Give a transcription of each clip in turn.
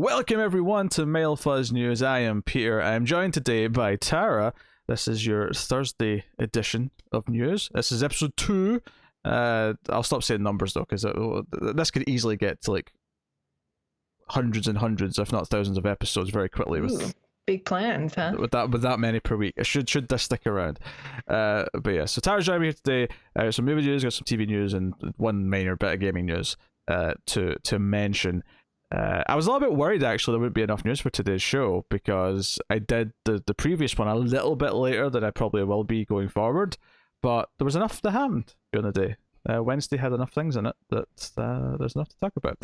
Welcome everyone to Mail Fuzz News. I am Peter. I am joined today by Tara. This is your Thursday edition of news. This is episode 2. I'll stop saying numbers though, because this could easily get to like hundreds and hundreds, if not thousands, of episodes very quickly. With big plans, huh? With that many per week. It should this stick around. But yeah, so Tara's joining me here today. Some movie news, got some TV news, and one minor bit of gaming news to mention. I was a little bit worried actually there wouldn't be enough news for today's show, because I did the previous one a little bit later than I probably will be going forward, but there was enough that happened during the day. Wednesday had enough things in it that there's enough to talk about.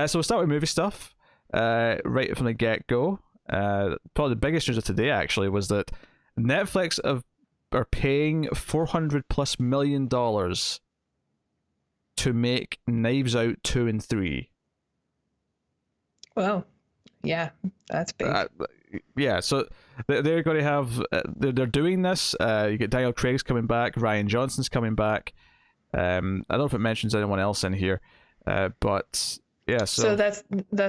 So we'll start with movie stuff right from the get-go. Probably the biggest news of today actually was that Netflix are paying $400+ million to make Knives Out 2 and 3. Well, yeah, that's big. Yeah, so they're going to have they're doing this. You get Daniel Craig's coming back, Ryan Johnson's coming back. I don't know if it mentions anyone else in here, but yeah. So that's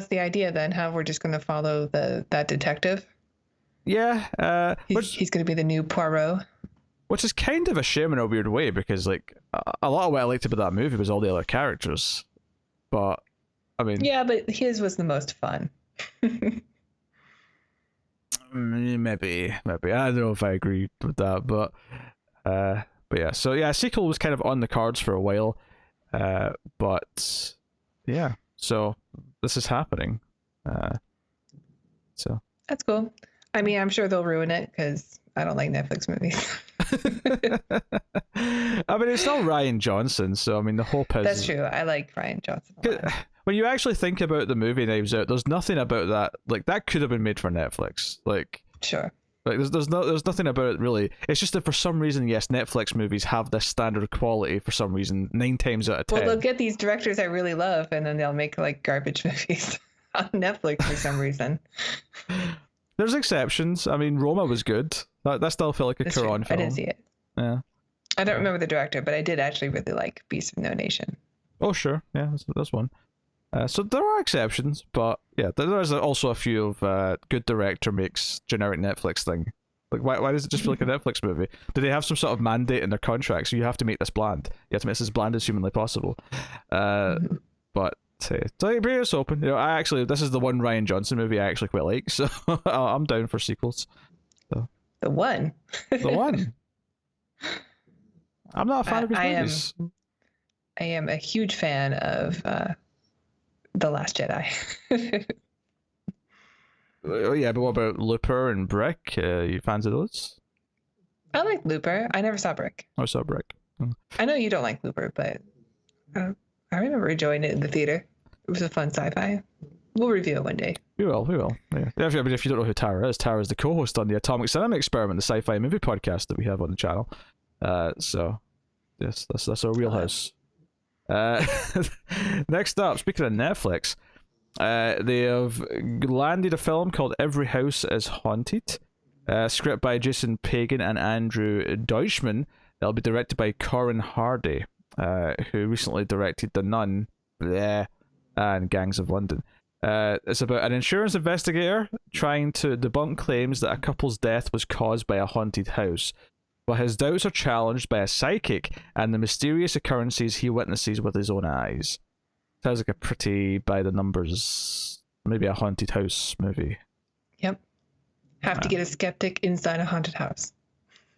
the idea then, how we're just going to follow that detective. Yeah, he's going to be the new Poirot. Which is kind of a shame in a weird way, because like a lot of what I liked about that movie was all the other characters, but I mean, yeah, but his was the most fun. maybe I don't know if I agree with that, but yeah. So yeah, a sequel was kind of on the cards for a while, but yeah. So this is happening. So that's cool. I mean, I'm sure they'll ruin it because I don't like Netflix movies. I mean, it's not Ryan Johnson, so I mean, the hope is... That's true. I like Ryan Johnson a lot. When you actually think about the movie Knives Out, there's nothing about that. Like, that could have been made for Netflix. Like, sure. Like, there's nothing about it really. It's just that for some reason, yes, Netflix movies have this standard of quality for some reason, 9 times out of 10. Well, they'll get these directors I really love, and then they'll make like garbage movies on Netflix for some reason. There's exceptions. I mean, Roma was good. That still felt like a Cuarón film. I didn't see it. Yeah. I don't remember the director, but I did actually really like Beast of No Nation. Oh, sure. Yeah, that's one. So there are exceptions, but yeah, there's also a few of good director makes generic Netflix thing. Like, why does it just feel like a Netflix movie? Do they have some sort of mandate in their contract? So you have to make this bland. You have to make this as bland as humanly possible. But so bring us open. You know, this is the one Ryan Johnson movie I actually quite like, so I'm down for sequels. So. The one. I'm not a fan of his movies. I am a huge fan of The Last Jedi. Oh yeah, but what about Looper and Brick? You fans of those? I like Looper. I never saw Brick. I saw Brick. I know you don't like Looper, but I remember enjoying it in the theater. It was a fun sci-fi. We'll review it one day. We will. Yeah. If you don't know who Tara is the co-host on the Atomic Cinema Experiment, the sci-fi movie podcast that we have on the channel. So yes, that's our wheelhouse. Next up, speaking of Netflix, they have landed a film called Every House is Haunted, script by Jason Pagan and Andrew Deutschman. It'll be directed by Corin Hardy, who recently directed The Nun and Gangs of London. It's about an insurance investigator trying to debunk claims that a couple's death was caused by a haunted house, but his doubts are challenged by a psychic and the mysterious occurrences he witnesses with his own eyes. Sounds like a pretty by the numbers, maybe a haunted house movie. Yep. Have to get a skeptic inside a haunted house.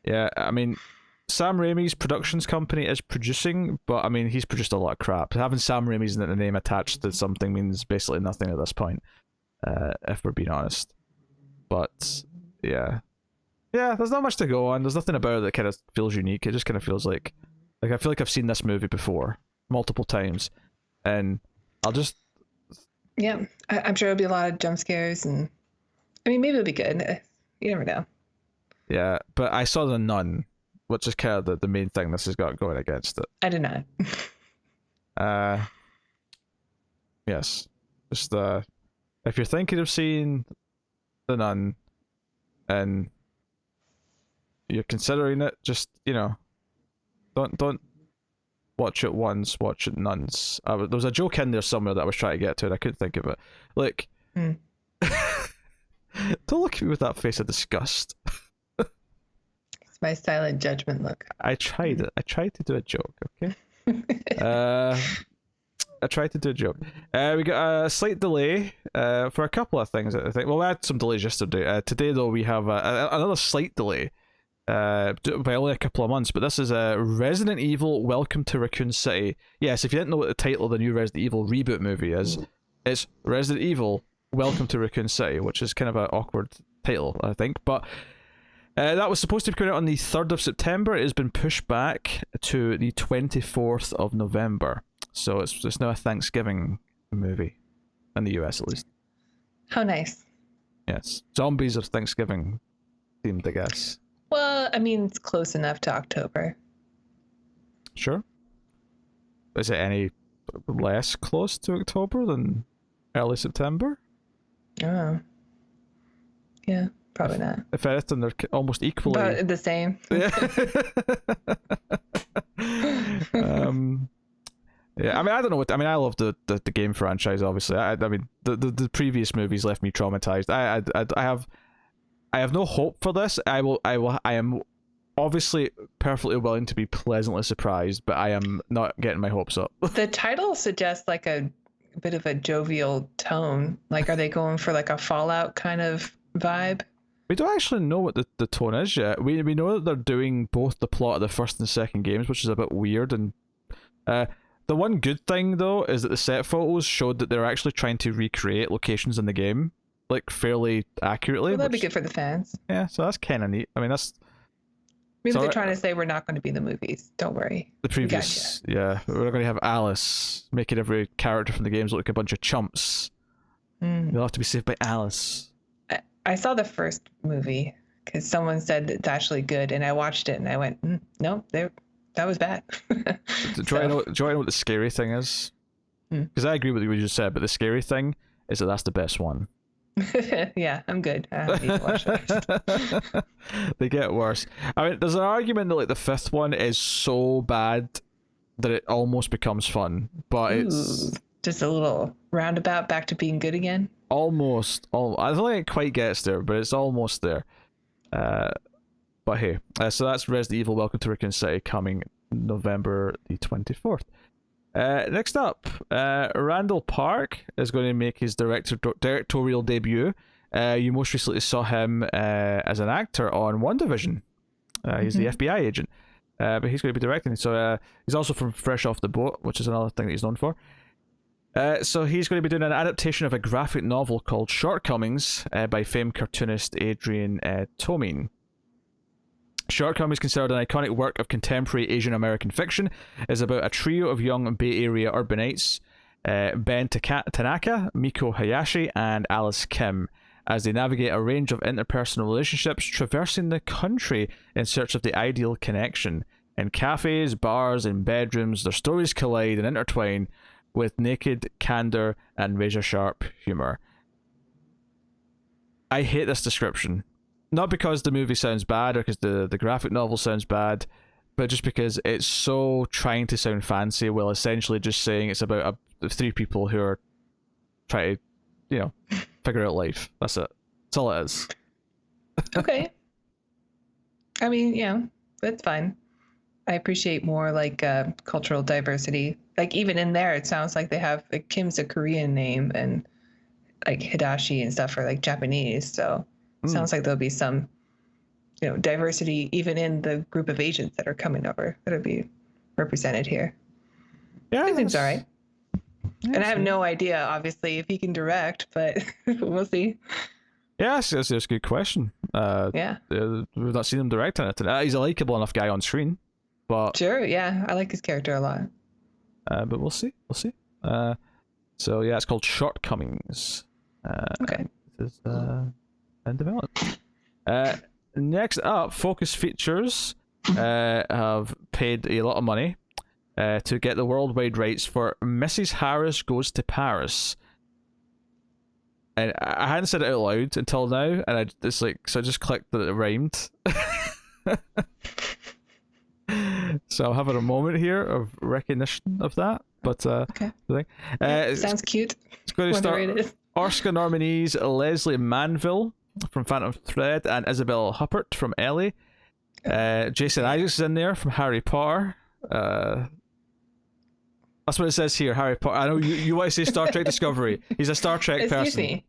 Yeah, I mean, Sam Raimi's productions company is producing, but I mean, he's produced a lot of crap. Having Sam Raimi's name attached to something means basically nothing at this point, if we're being honest. But yeah, there's not much to go on. There's nothing about it that kind of feels unique. It just kind of feels like I feel like I've seen this movie before multiple times, and I'll just I'm sure it'll be a lot of jump scares, and I mean, maybe it'll be good. You never know. Yeah, but I saw The Nun, which is kind of the main thing this has got going against it. I did not. Yes. Just if you're thinking of seeing The Nun and you're considering it, just, don't watch it once, watch it nuns. There was a joke in there somewhere that I was trying to get to and I couldn't think of it. Like, Don't look at me with that face of disgust. It's my silent judgment look. I tried it. I tried to do a joke, okay? I tried to do a joke. We got a slight delay for a couple of things, I think. Well, we had some delays yesterday. Today, though, we have another slight delay by only a couple of months. But this is Resident Evil Welcome to Raccoon City. Yes, if you didn't know what the title of the new Resident Evil reboot movie is, it's Resident Evil Welcome to Raccoon City, which is kind of an awkward title, I think. But that was supposed to be coming out on the 3rd of September. It has been pushed back to the 24th of November. So it's now a Thanksgiving movie, in the US at least. How nice. Yes. Zombies are Thanksgiving themed, I guess. Well, I mean, it's close enough to October. Sure. Is it any less close to October than early September? Oh. Yeah, probably not. If anything, they're almost equally... About the same. Yeah, I mean, I don't know what. I mean, I love the game franchise. Obviously, I mean, the previous movies left me traumatized. I have no hope for this. I am obviously perfectly willing to be pleasantly surprised, but I am not getting my hopes up. The title suggests like a bit of a jovial tone. Like, are they going for like a Fallout kind of vibe? We don't actually know what the tone is yet. We know that they're doing both the plot of the first and second games, which is a bit weird. And the one good thing though is that the set photos showed that they're actually trying to recreate locations in the game, like fairly accurately. Well, that'd be good for the fans. Yeah, so that's kind of neat. I mean, that's maybe they're trying to say we're not going to be in the movies. Don't worry. The previous, yeah, we're going to have Alice, making every character from the games look like a bunch of chumps. They'll have to be saved by Alice. I saw the first movie because someone said it's actually good, and I watched it and I went, no, that was bad. Do I know what the scary thing is? Because I agree with what you just said, but the scary thing is that that's the best one. Yeah, I'm good. I don't need to watch that. They get worse. I mean, there's an argument that like the fifth one is so bad that it almost becomes fun, but it's just a little roundabout back to being good again. Almost. I don't think it quite gets there, but it's almost there. But hey, so that's Resident Evil Welcome to Raccoon City coming November the 24th. Next up, Randall Park is going to make his directorial debut. You most recently saw him as an actor on WandaVision. He's the FBI agent, but he's going to be directing. So he's also from Fresh Off the Boat, which is another thing that he's known for. So he's going to be doing an adaptation of a graphic novel called Shortcomings by famed cartoonist Adrian Tomine. Shortcomings, considered an iconic work of contemporary Asian American fiction, is about a trio of young Bay Area urbanites, Ben Tanaka, Miko Hayashi, and Alice Kim, as they navigate a range of interpersonal relationships, traversing the country in search of the ideal connection. In cafes, bars, and bedrooms, their stories collide and intertwine with naked candor and razor-sharp humor. I hate this description. Not because the movie sounds bad or because the graphic novel sounds bad, but just because it's so trying to sound fancy while essentially just saying it's about three people who are trying to, figure out life. That's it. That's all it is. Okay. I mean, that's fine. I appreciate more like cultural diversity. Like even in there, it sounds like they have like Kim's a Korean name and like Hidashi and stuff are like Japanese. So it sounds like there'll be some, diversity even in the group of Asians that are coming over that'll be represented here. Yeah, it seems all right. And I have no idea, obviously, if he can direct, but we'll see. Yeah, that's a good question. Yeah. We've not seen him direct anything. He's a likable enough guy on screen, but sure, yeah, I like his character a lot. But we'll see. So yeah, it's called Shortcomings. Okay. It is in development. Next up, Focus Features have paid a lot of money to get the worldwide rights for Mrs. Harris Goes to Paris. And I hadn't said it out loud until now, and I just clicked that it rhymed. So I'm having a moment here of recognition of that. But okay. Sounds cute. It's going to start Oscar nominees Leslie Manville from Phantom Thread, and Isabel Huppert from Ellie. Jason Isaacs is in there from Harry Potter. That's what it says here, Harry Potter. I know you want to say Star Trek Discovery. He's a Star Trek Excuse person. me.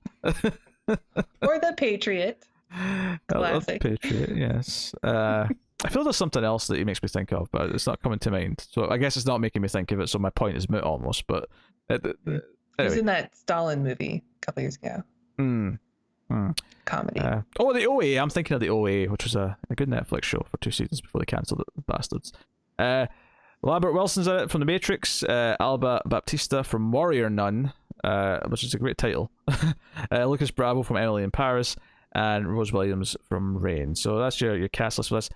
Or the Patriot. Classic. Patriot, yes. I feel there's something else that he makes me think of, but it's not coming to mind. So I guess it's not making me think of it, so my point is moot almost. But He was in that Stalin movie a couple years ago. Comedy. The OA. I'm thinking of the OA, which was a good Netflix show for 2 seasons before they cancelled it, the bastards. Lambert Wilson's in it from The Matrix. Alba Baptista from Warrior Nun, which is a great title. Lucas Bravo from Emily in Paris, and Rose Williams from Rain. So that's your cast list for this.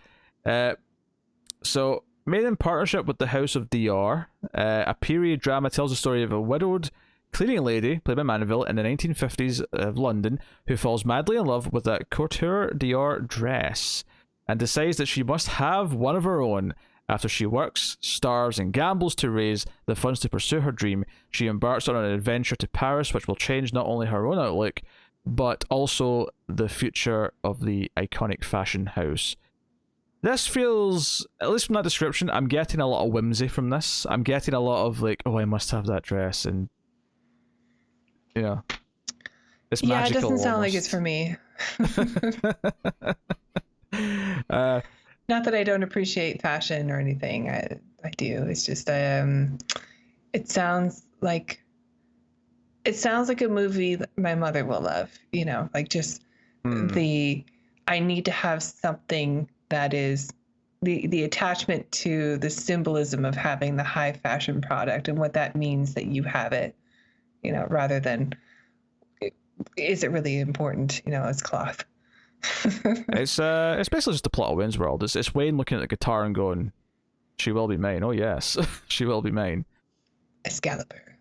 So made in partnership with the House of DR, a period drama tells the story of a widowed cleaning lady, played by Mandeville, in the 1950s of London, who falls madly in love with a couture Dior dress and decides that she must have one of her own. After she works, starves, and gambles to raise the funds to pursue her dream, she embarks on an adventure to Paris, which will change not only her own outlook, but also the future of the iconic fashion house. This feels, at least from that description, I'm getting a lot of whimsy from this. I'm getting a lot of like, oh, I must have that dress, and it's magical. Yeah, it doesn't sound almost. like it's for me. Not that I don't appreciate fashion or anything. I do. It's just it sounds like a movie that my mother will love. Like just I need to have something that is the attachment to the symbolism of having the high fashion product and what that means that you have it, rather than is it really important? It's cloth. It's basically just the plot of Wayne's World. It's Wayne looking at the guitar and going, "She will be mine." Oh yes, she will be mine. Excalibur.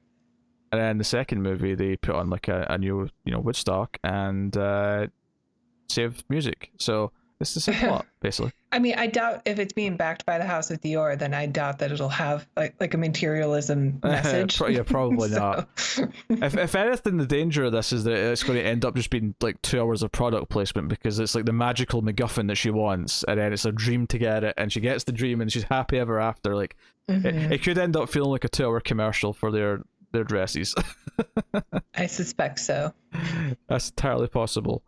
And then the second movie, they put on like a new Woodstock and save music. So it's the same plot basically. I mean, I doubt if it's being backed by the House of Dior, then I doubt that it'll have like a materialism message. Yeah, probably not. If anything, the danger of this is that it's going to end up just being like 2 hours of product placement, because it's like the magical MacGuffin that she wants, and then it's a dream to get it, and she gets the dream, and she's happy ever after. Like it could end up feeling like a 2-hour commercial for their dresses. I suspect so. That's entirely possible.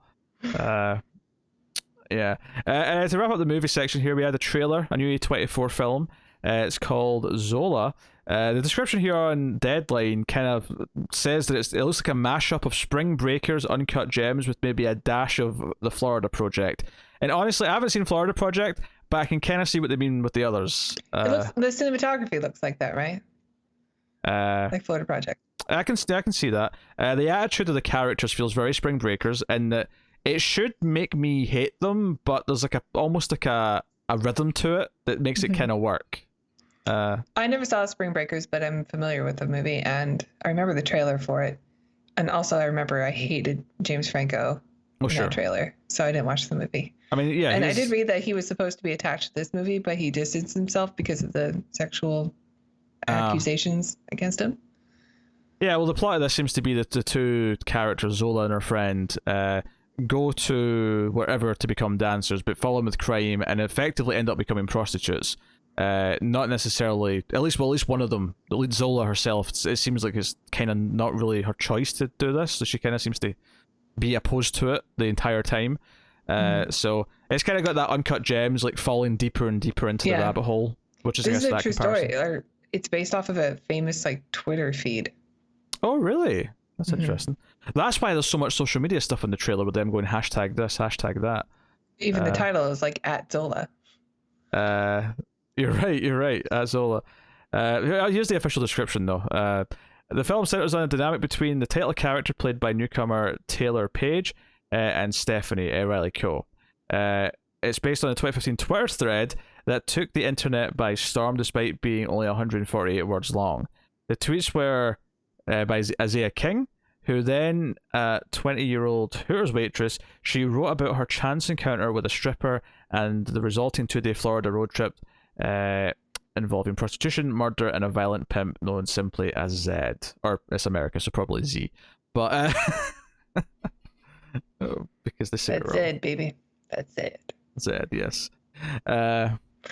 Yeah. To wrap up the movie section here, we had a trailer, a new A24 film. It's called Zola. The description here on Deadline kind of says that it looks like a mashup of Spring Breakers, Uncut Gems, with maybe a dash of the Florida Project. And honestly, I haven't seen Florida Project, but I can kind of see what they mean with the others. The cinematography looks like that, right? Like Florida Project. I can see that. The attitude of the characters feels very Spring Breakers, and that it should make me hate them, but there's like almost like a rhythm to it that makes it kind of work. I never saw Spring Breakers, but I'm familiar with the movie, and I remember the trailer for it. And also I remember I hated James Franco in that trailer, so I didn't watch the movie. I mean, yeah. And I did read that he was supposed to be attached to this movie, but he distanced himself because of the sexual accusations against him. Yeah, well, the plot of this seems to be that the two characters, Zola and her friend, go to wherever to become dancers, but fall in with crime and effectively end up becoming prostitutes. Not necessarily, at least one of them, the lead Zola herself, it seems like it's kind of not really her choice to do this, so she kind of seems to be opposed to it the entire time. So it's kind of got that Uncut Gems, like falling deeper and deeper into the rabbit hole, which is, I guess, that true comparison. Story, or it's based off of a famous like Twitter feed. Oh, really? That's interesting. That's why there's so much social media stuff in the trailer with them going hashtag this, hashtag that. Even the title is like at Zola. You're right, at Zola. Here's the official description, though. The film centers on a dynamic between the title character played by newcomer Taylor Page and Stephanie Riley Coe. It's based on a 2015 Twitter thread that took the internet by storm despite being only 148 words long. The tweets were by Isaiah King, who then, 20-year-old Hooters waitress, she wrote about her chance encounter with a stripper and the resulting 2-day Florida road trip involving prostitution, murder, and a violent pimp known simply as Zed. Or it's America, so probably Z. But Because they say That's it wrong. it, baby. That's it. Zed, yes.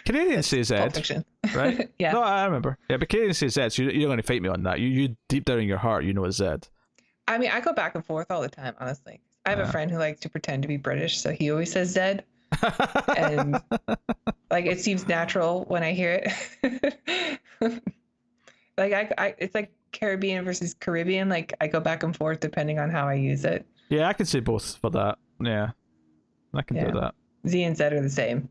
Canadians say Pulp Zed, Fiction. right? Yeah. No, I remember. Yeah, but Canadians say Zed, so you're going to fight me on that. You deep down in your heart, you know it's Zed. I mean, I go back and forth all the time, honestly. I have a friend who likes to pretend to be British, so he always says Zed. And like it seems natural when I hear it. Like it's like Caribbean versus Caribbean. Like I go back and forth depending on how I use it. Yeah, I can say both for that. Yeah, I can do that. Z and Z are the same.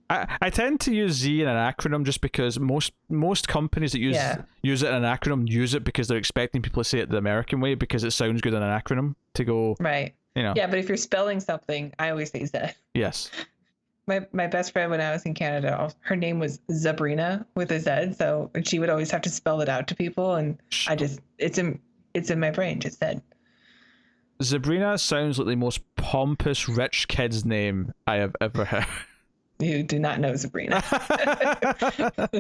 I tend to use Z in an acronym just because most companies that use it in an acronym use it because they're expecting people to say it the American way because it sounds good in an acronym to go. Right. You know. Yeah, but if you're spelling something, I always say Z. Yes. My best friend when I was in Canada, her name was Zabrina with a Z, so and she would always have to spell it out to people, and I just it's in my brain, just Z. Zabrina sounds like the most pompous rich kid's name I have ever heard. You do not know Sabrina.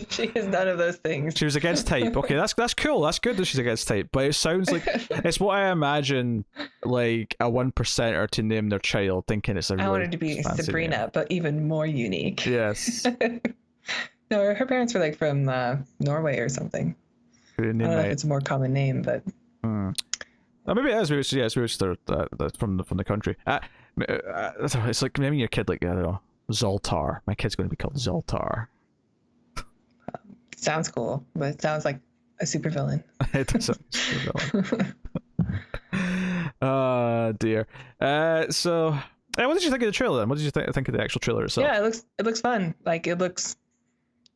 She is none of those things. She was against type. Okay, that's cool. That's good that she's against type. But it sounds like it's what I imagine like a 1%er to name their child, thinking it's a. I wanted to be Sabrina, name. but even more unique. Yes. No, her parents were like from Norway or something. I don't know if it's a more common name, but. Oh, maybe it is. Maybe it's from the country. It's like naming your kid like I don't know. Zoltar. My kid's going to be called Zoltar. Sounds cool, but it sounds like a supervillain. It does sound like a supervillain. Oh dear. So, what did you think of the trailer then? What did you think of the actual trailer itself? Yeah, it looks fun. Like it looks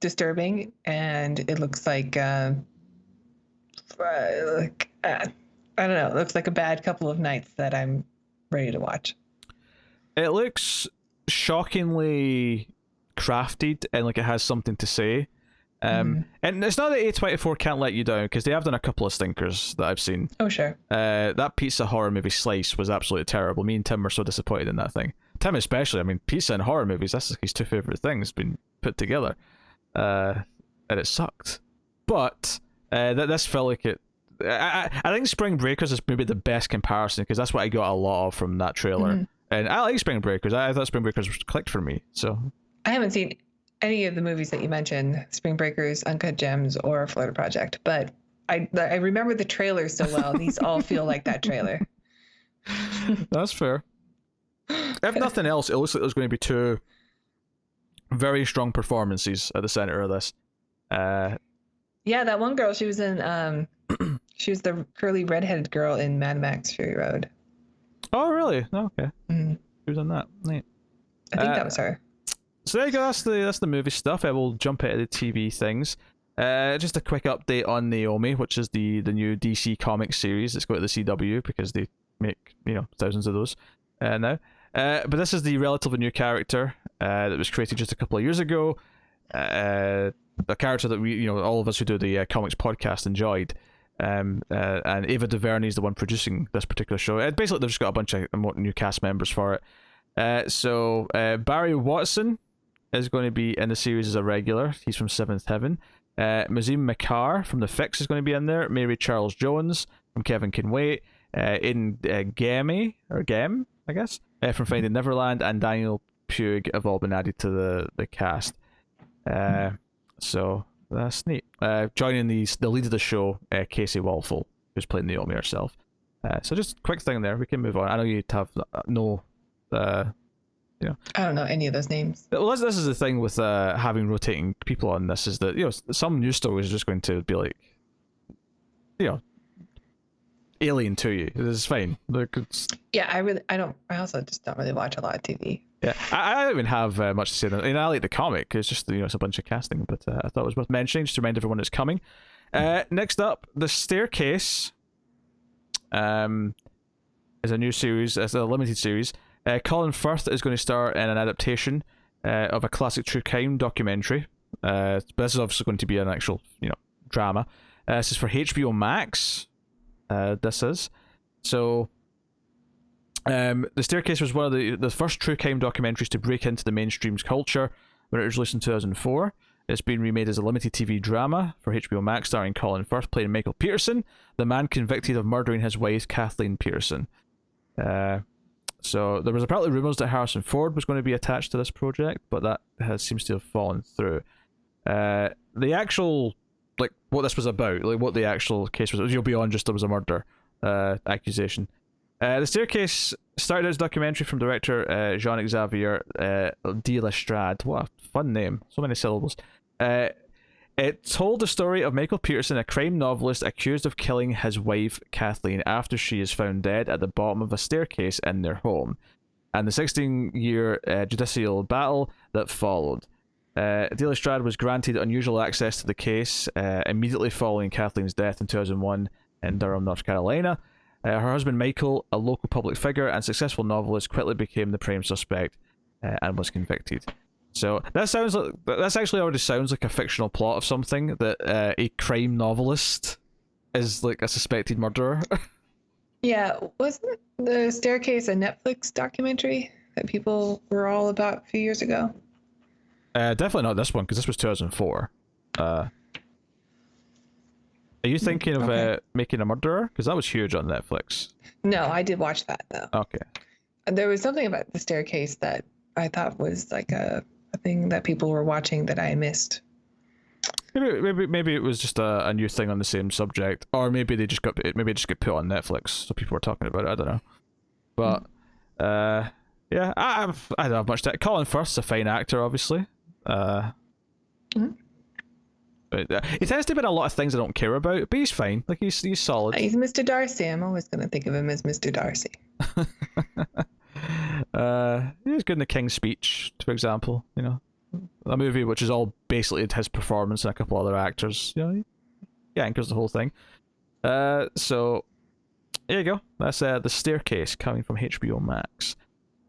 disturbing, and it looks like I don't know. It looks like a bad couple of nights that I'm ready to watch. It looks shockingly crafted and like it has something to say. And it's not that A24 can't let you down because they have done a couple of stinkers that I've seen. Oh, sure. That pizza horror movie Slice was absolutely terrible. Me and Tim were so disappointed in that thing. Tim especially. I mean, pizza and horror movies, that's like his two favorite things been put together. And it sucked. But this felt like it. I think Spring Breakers is maybe the best comparison because that's what I got a lot of from that trailer. And I like Spring Breakers. I thought Spring Breakers clicked for me. So I haven't seen any of the movies that you mentioned, Spring Breakers, Uncut Gems, or Florida Project, but I remember the trailer so well. These all feel like that trailer. That's fair. If nothing else, it looks like there's going to be two very strong performances at the center of this. Yeah, that one girl, she was in she was the curly redheaded girl in Mad Max Fury Road. Oh, really? Oh, okay. She was on that. Neat. I think that was her. So there you go. That's the movie stuff. I will jump into the TV things. Just a quick update on Naomi, which is the new DC Comics series that's going to the CW because they make thousands of those now. But this is the relatively new character that was created just a couple of years ago. A character that we all of us who do the comics podcast enjoyed. And Ava DuVernay is the one producing this particular show. Basically, they've just got a bunch of new cast members for it. So Barry Watson is going to be in the series as a regular. He's from Seventh Heaven. Mazim Makar from The Fix is going to be in there. Mary Charles Jones from Kevin Can Wait. Aidan Gemme, I guess, from Finding Neverland, and Daniel Pugh have all been added to the cast. So that's neat. Joining the lead of the show, Casey Walfall, who's playing Naomi herself. So just a quick thing there. We can move on. I know you have no... I don't know any of those names. Well, this is the thing with having rotating people on this, is that some news stories are just going to be like, alien to you. It's fine. Yeah, I also just don't really watch a lot of TV. Yeah, I don't even have much to say. I like the comic. It's just it's a bunch of casting, but I thought it was worth mentioning just to remind everyone it's coming. Next up, The Staircase. Is a new series. It's a limited series. Colin Firth is going to star in an adaptation of a classic true crime documentary. But this is obviously going to be an actual drama. This is for HBO Max. This is so. The Staircase was one of the first true crime documentaries to break into the mainstream culture when it was released in 2004. It's been remade as a limited TV drama for HBO Max, starring Colin Firth playing Michael Peterson, the man convicted of murdering his wife Kathleen Peterson. So there was apparently rumors that Harrison Ford was going to be attached to this project, but that seems to have fallen through. The actual, like, what this was about, like what the actual case was beyond just there was a murder accusation. The Staircase started as a documentary from director Jean-Xavier de Lestrade. What a fun name. So many syllables. It told the story of Michael Peterson, a crime novelist accused of killing his wife, Kathleen, after she is found dead at the bottom of a staircase in their home, and the 16-year judicial battle that followed. De Lestrade was granted unusual access to the case immediately following Kathleen's death in 2001 in Durham, North Carolina. Her husband Michael, a local public figure and successful novelist, quickly became the prime suspect and was convicted. So that's actually already sounds like a fictional plot of something that a crime novelist is like a suspected murderer. Yeah, wasn't The Staircase a Netflix documentary that people were all about a few years ago? Definitely not this one, because this was 2004. Are you thinking of Making a Murderer? Because that was huge on Netflix. No, I did watch that though. Okay. There was something about The Staircase that I thought was like a thing that people were watching that I missed. Maybe it was just a new thing on the same subject, or maybe it just got put on Netflix, so people were talking about it. I don't know, but yeah, I don't have much to. Colin Firth's a fine actor, obviously. But, he tends to be in a lot of things I don't care about, but he's fine. Like he's solid. He's Mr. Darcy. I'm always going to think of him as Mr. Darcy. He was good in The King's Speech, for example. You know, a movie which is all basically his performance and a couple other actors. You know, he anchors the whole thing. So there you go. That's The Staircase, coming from HBO Max.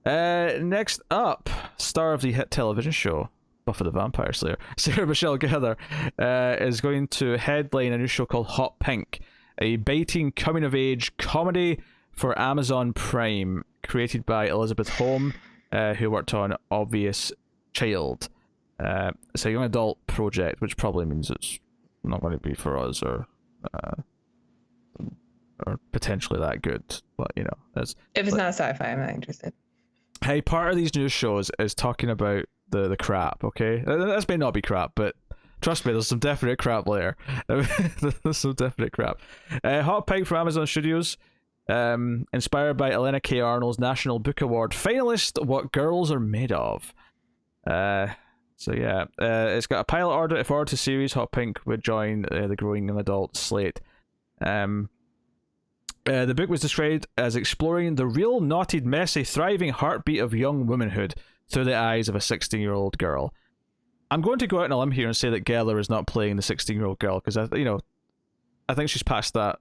Next up, star of the hit television show Buffy the Vampire Slayer, Sarah Michelle Gellar, is going to headline a new show called Hot Pink, a biting coming-of-age comedy for Amazon Prime, created by Elizabeth Holm, who worked on Obvious Child. It's a young adult project, which probably means it's not going to be for us or potentially that good. But you know, if it's not sci-fi, I'm not interested. Hey, part of these news shows is talking about the crap, okay? This may not be crap, but trust me, there's some definite crap there. There's some definite crap. Hot Pink from Amazon Studios, inspired by Elena K. Arnold's National Book Award finalist, What Girls Are Made Of. So yeah, it's got a pilot order. If ordered to series, Hot Pink would join the growing young adult slate. The book was described as exploring the real, knotted, messy, thriving heartbeat of young womanhood through the eyes of a 16-year-old girl. I'm going to go out on a limb here and say that Gellar is not playing the 16-year-old girl, because I think she's past that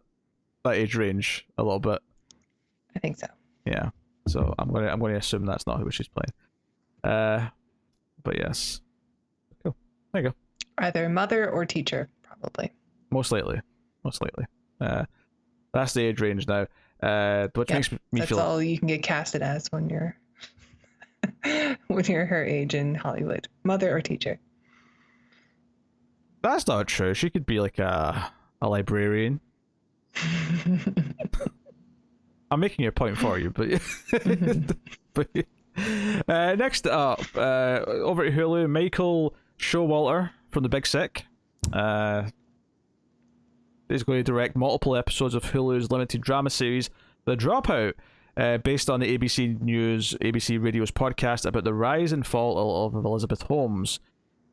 age range a little bit. I think so. Yeah. So I'm going to assume that's not who she's playing. But yes. Cool. There you go. Either mother or teacher, probably. Most likely. That's the age range now. Which makes me that's feel... That's all you can get casted as when you're when you're her age in Hollywood. Mother or teacher. That's not true. She could be like a librarian. I'm making your point for you, but next up, over at Hulu, Michael Showalter from The Big Sick is going to direct multiple episodes of Hulu's limited drama series The Dropout, based on the ABC News, ABC Radio's podcast about the rise and fall of Elizabeth Holmes.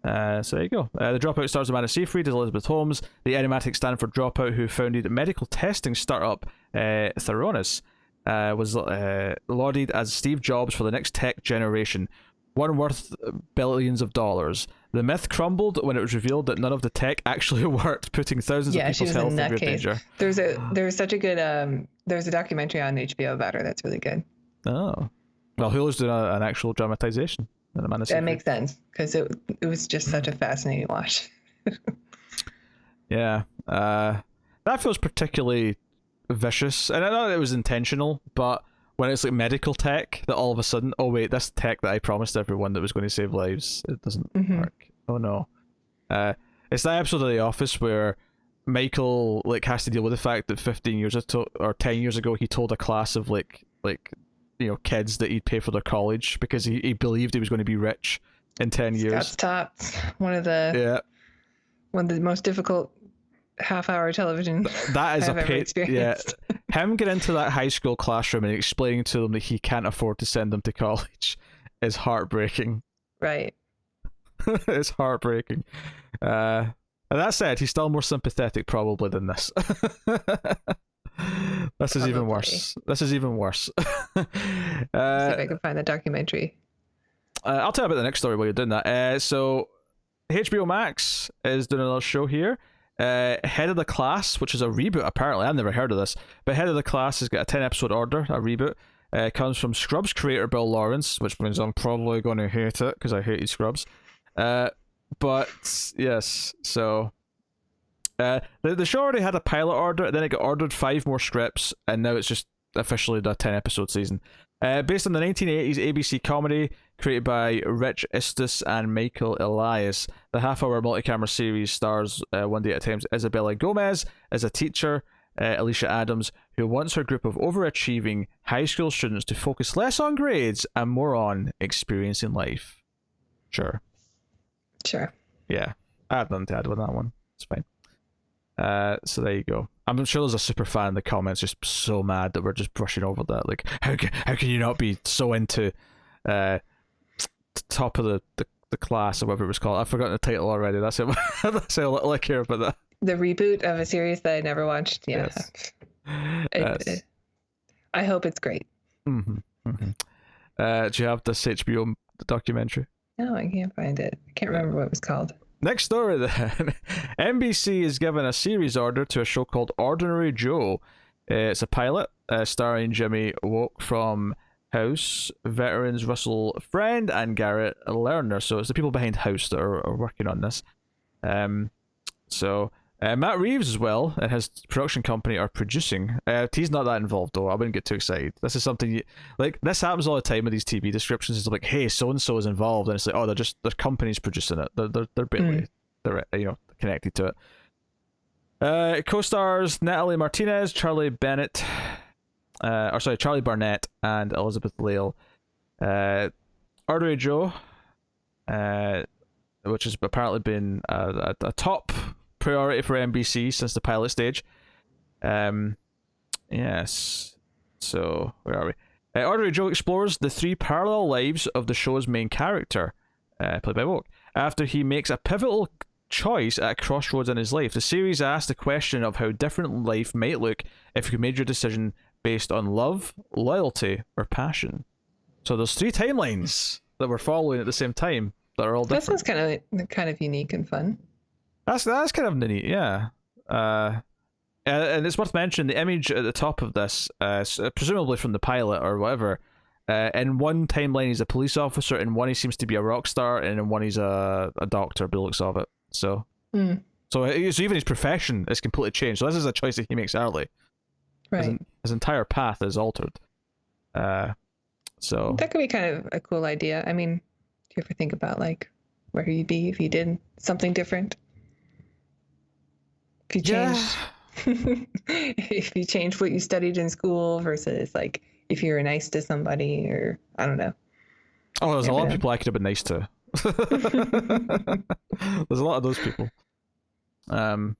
So there you go. The Dropout stars Amanda Seyfried as Elizabeth Holmes, the enigmatic Stanford dropout who founded medical testing startup Theranos, was lauded as Steve Jobs for the next tech generation, one worth billions of dollars. The myth crumbled when it was revealed that none of the tech actually worked, putting thousands of people's health in grave danger. There's such a good there's a documentary on HBO about her that's really good. Oh, well, Hulu's doing an actual dramatization. That makes sense because it was just such a fascinating watch. Yeah, that feels particularly vicious, and I know it was intentional, but when it's like medical tech, that all of a sudden, oh wait, this tech that I promised everyone that was going to save lives, it doesn't work. Oh no. It's that episode of The Office where Michael like has to deal with the fact that 15 years or 10 years ago he told a class of like like, kids that he'd pay for their college because he believed he was going to be rich in 10 years. Scott's Tots, one of the most difficult half-hour television That is I've ever experienced. Him getting into that high school classroom and explaining to them that he can't afford to send them to college is heartbreaking. Right. It's heartbreaking. And that said, he's still more sympathetic probably than this. This is even worse. This is even worse. See if I can find the documentary. I'll tell you about the next story while you're doing that. So HBO Max is doing another show here. Head of the Class, which is a reboot apparently. I've never heard of this, but Head of the Class has got a 10-episode order, a reboot. It comes from Scrubs creator Bill Lawrence, which means I'm probably going to hate it because I hated Scrubs. But yes, so the show already had a pilot order, then it got ordered 5 more scripts, and now it's just officially the 10-episode season. Based on the 1980s ABC comedy created by Rich Istus and Michael Elias, the half-hour multi-camera series stars One Day at a Time's Isabella Gomez as a teacher, Alicia Adams, who wants her group of overachieving high school students to focus less on grades and more on experiencing life. Sure. Yeah, I have nothing to add with that one. It's fine. So there you go. I'm sure there's a super fan in the comments just so mad that we're just brushing over that. Like, how can you not be so into top of the class or whatever it was called? I've forgotten the title already. That's it. That's how little I care about that. The reboot of a series that I never watched. Yeah. Yes. I hope it's great. Mm-hmm. Mm-hmm. Do you have this HBO documentary? No, I can't find it. I can't remember what it was called. Next story then. NBC is given a series order to a show called Ordinary Joe. It's a pilot starring Jimmy Woke from House, veterans Russell Friend and Garrett Lerner. So it's the people behind House that are working on this. Matt Reeves as well and his production company are producing. He's not that involved though. I wouldn't get too excited. This is something this happens all the time with these TV descriptions. It's like, hey, so and so is involved, and it's like, oh, their company's producing it. They're barely connected to it. Co-stars Natalie Martinez, Charlie Barnett, and Elizabeth Lale. Ordinary Joe, which has apparently been a top priority for NBC since the pilot stage. Yes. So where are we? Ordinary Joe explores the 3 parallel lives of the show's main character, played by Woke. After he makes a pivotal choice at a crossroads in his life, the series asks the question of how different life might look if you made your decision based on love, loyalty, or passion. So there's 3 timelines that we're following at the same time that are all different. That sounds kind of unique and fun. That's kind of neat, yeah. And it's worth mentioning the image at the top of this, presumably from the pilot or whatever. In one timeline he's a police officer, in one he seems to be a rock star, and in one he's a doctor by the looks of it. So, so even his profession is completely changed. So this is a choice that he makes early. Right. His entire path is altered. So that could be kind of a cool idea. I mean, do you ever think about like where you'd be if you did something different? If you changed, if you changed what you studied in school versus like if you were nice to somebody, or I don't know. Oh, there's a lot of people I could have been nice to. There's a lot of those people. But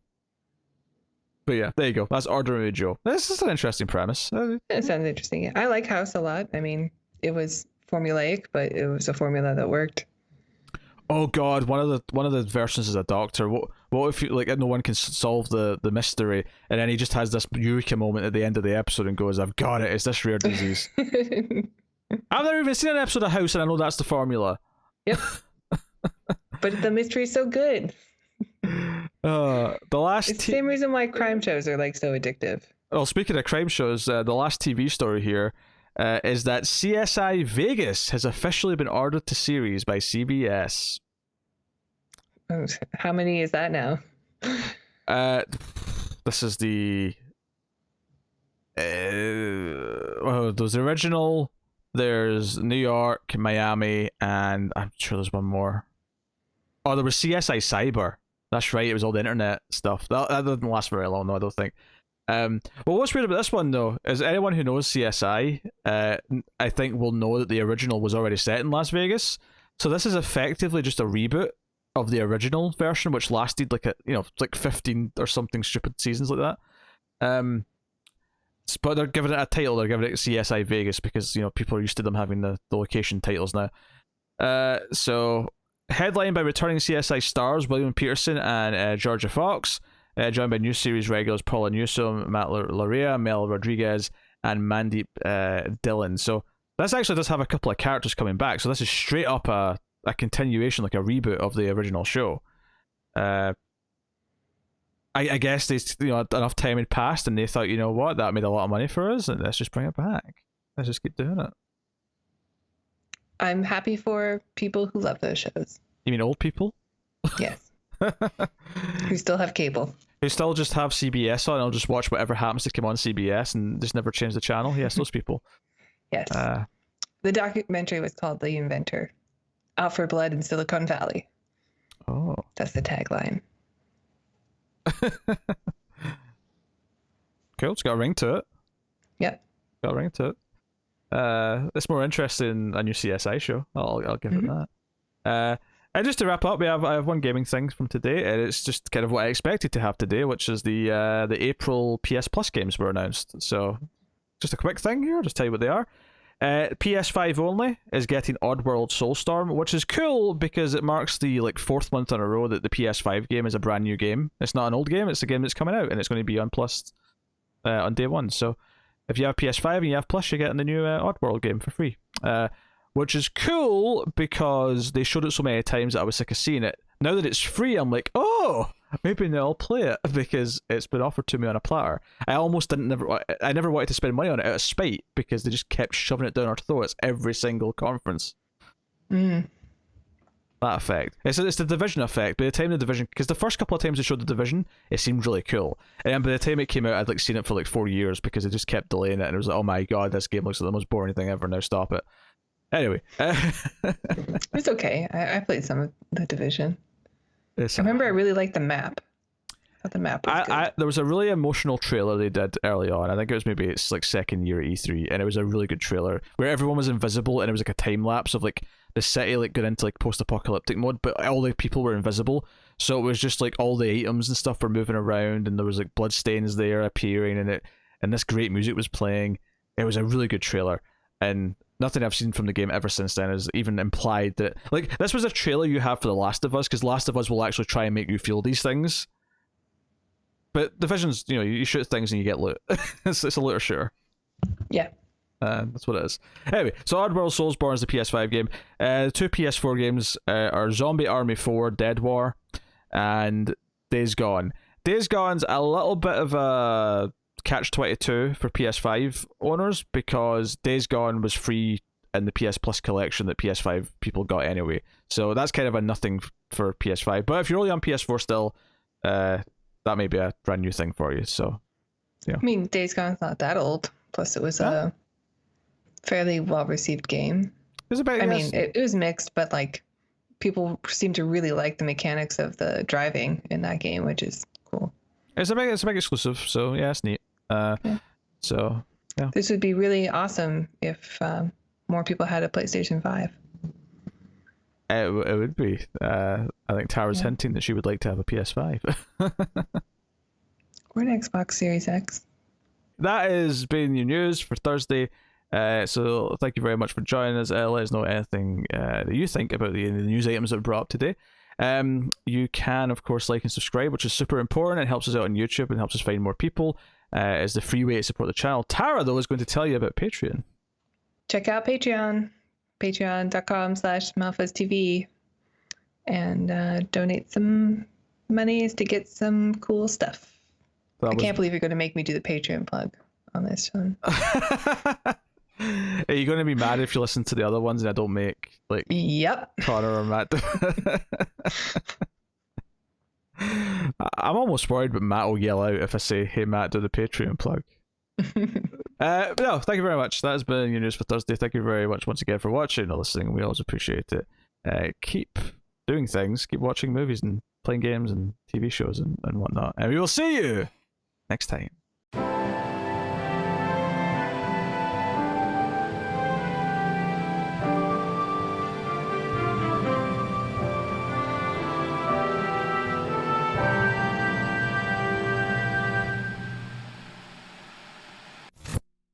yeah, there you go. That's Ordinary Joe. This is an interesting premise. It sounds interesting. Yeah. I like House a lot. I mean, it was formulaic, but it was a formula that worked. Oh God, one of the versions is a doctor. What if no one can solve the mystery, and then he just has this eureka moment at the end of the episode and goes, "I've got it. It's this rare disease." I've never even seen an episode of House, and I know that's the formula. Yep. But the mystery is so good. The last it's the same reason why crime shows are like so addictive. Well, speaking of crime shows, the last TV story here is that CSI Vegas has officially been ordered to series by CBS. How many is that now? This is the there's the original, there's New York, Miami, and I'm sure there's one more. Oh, there was CSI Cyber. That's right, it was all the internet stuff. That didn't last very long, though, I don't think. Well, what's weird about this one though is anyone who knows CSI, I think will know that the original was already set in Las Vegas. So this is effectively just a reboot of the original version, which lasted like 15 or something stupid seasons like that. But they're giving it a title. They're giving it CSI Vegas because people are used to them having the location titles now. So headlined by returning CSI stars William Peterson and Georgia Fox, joined by new series regulars Paula Newsome, Matt Lauria, Mel Rodriguez, and Mandeep Dillon. So this actually does have a couple of characters coming back. So this is straight up a continuation, like a reboot of the original show. I guess they, enough time had passed and they thought, what, that made a lot of money for us, and let's just bring it back. Let's just keep doing it. I'm happy for people who love those shows. You mean old people? Yes. Who still have cable. Who still just have CBS on and I'll just watch whatever happens to come on CBS and just never change the channel? Yes, those people. Yes. The documentary was called The Inventor. Out for Blood in Silicon Valley. Oh. That's the tagline. Cool, it's got a ring to it. Yep. Got a ring to it. It's more interesting than your CSI show. I'll give it that. And just to wrap up, I have one gaming thing from today, and it's just kind of what I expected to have today, which is the April PS Plus games were announced. So just a quick thing here, just tell you what they are. PS5 only is getting Oddworld Soulstorm, which is cool because it marks the 4th month in a row that the PS5 game is a brand new game. It's not an old game, it's a game that's coming out and it's going to be on Plus on day one. So if you have PS5 and you have Plus, you're getting the new Oddworld game for free. Which is cool because they showed it so many times that I was sick of seeing it. Now that it's free, I'm like, oh, maybe now I'll play it because it's been offered to me on a platter. I never wanted to spend money on it out of spite because they just kept shoving it down our throats every single conference. That effect. It's the Division effect. By the time the Division, because the first couple of times they showed the Division, it seemed really cool, and by the time it came out, I'd seen it for 4 years because they just kept delaying it, and it was like, oh my god, this game looks like the most boring thing ever. Now stop it. Anyway, it's okay. I played some of the Division. I remember I really liked the map. I thought the map was good. There was a really emotional trailer they did early on. I think it was maybe its second year at E3, and it was a really good trailer where everyone was invisible, and it was like a time lapse of the city going into post-apocalyptic mode, but all the people were invisible. So it was just all the items and stuff were moving around, and there was bloodstains there appearing, and this great music was playing. It was a really good trailer, and nothing I've seen from the game ever since then has even implied that this was a trailer you have for The Last of Us, because Last of Us will actually try and make you feel these things. But Division's, you shoot things and you get loot. it's a looter shooter. Yeah. That's what it is. Anyway, so Oddworld Soulsborne is the PS5 game. The two PS4 games are Zombie Army 4 Dead War and Days Gone. Days Gone's a little bit of a catch-22 for PS5 owners because Days Gone was free in the PS Plus collection that PS5 people got anyway. So that's kind of a nothing for PS5. But if you're only on PS4 still, that may be a brand new thing for you. So, yeah. I mean, Days Gone's not that old. Plus, it was a fairly well-received game. It was about, it was mixed, but people seem to really like the mechanics of the driving in that game, which is cool. It's a big exclusive, so yeah, it's neat. So yeah, this would be really awesome if more people had a PlayStation 5. It would be. I think Tara's hinting that she would like to have a PS5. Or an Xbox Series X. That has been your news for Thursday. So thank you very much for joining us. Let us know anything that you think about the news items that we brought up today. You can, of course, like and subscribe, which is super important. It helps us out on YouTube and helps us find more people. It's the free way to support the channel. Tara, though, is going to tell you about Patreon. Check out Patreon. Patreon.com/MalfuzzTV. And donate some monies to get some cool stuff. I can't believe you're going to make me do the Patreon plug on this one. Are you going to be mad if you listen to the other ones and I don't make Yep. Connor or Matt? I'm almost worried, but Matt will yell out if I say, "Hey Matt, do the Patreon plug." No, thank you very much. That has been your news for Thursday. Thank you very much once again for watching and listening. We always appreciate it. Keep doing things. Keep watching movies and playing games and TV shows and whatnot. And we will see you next time.